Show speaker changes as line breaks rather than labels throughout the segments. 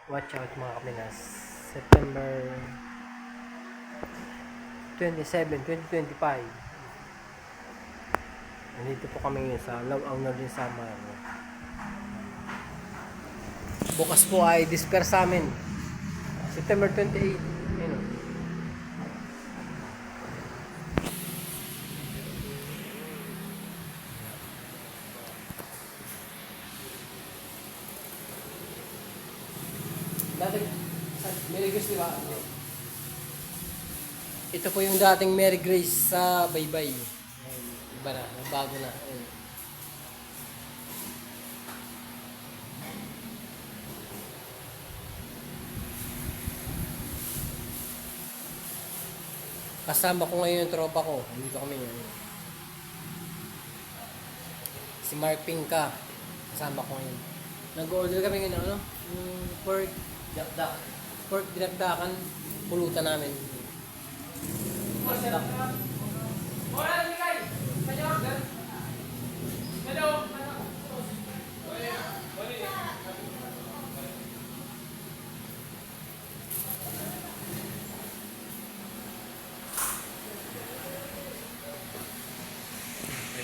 Watch out mga Kaminas. September 27, 2025. Nandito po kami ngayon sa Lawang Northern Samar. Bukas po ay disperse sa amin. September 28. Ayun o. Dating Mary Grace, di ba? Ito po yung dating Mary Grace sa Baybay. Ayun, iba na, bago na. Ayun. Kasama ko ngayon yung tropa ko. Dito kami ngayon. Si Mark Pinka. Kasama ko ngayon. Nag-order kami ngayon ng ano? Yung pork dinakdak. Pork dinakdakan. Pulutan namin.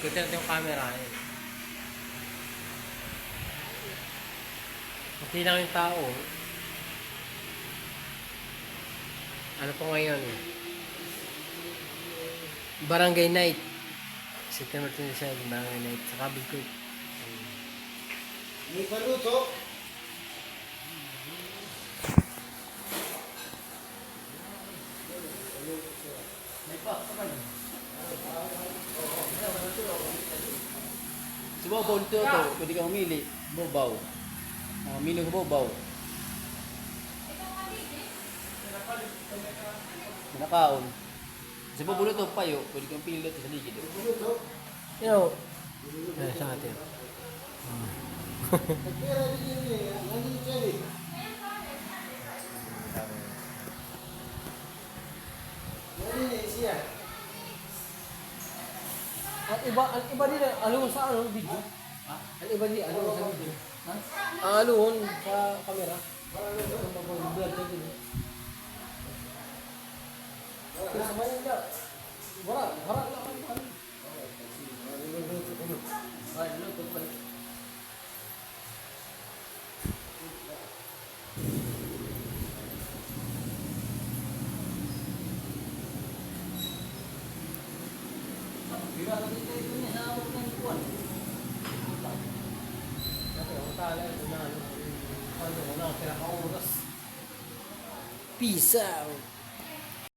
Ikutin natin yung camera. Hindi lang yung tao. Ano po ngayon? Barangay Night. September 27, Barangay Night. Sa Cabot Creek.
May paluto.
May pa, kapag.
Si Bobaw dito to, pwede kang umili. Bobaw. Mili ko Bobaw. Manakaon. Si Bobaw dito, payo, pwede kang pili dito sa ligid.
You know, sa atin.
Nagpira din yun eh. Nandito siya eh. Nandito eh siya.
Ang iba din, alun sa ano, video? Ang iba din, alun sa video? Ang alun sa camera. Ang mag-vlog na din. Pero sa Manila, wala lang ang ano. Ay, luto pa. Peace out.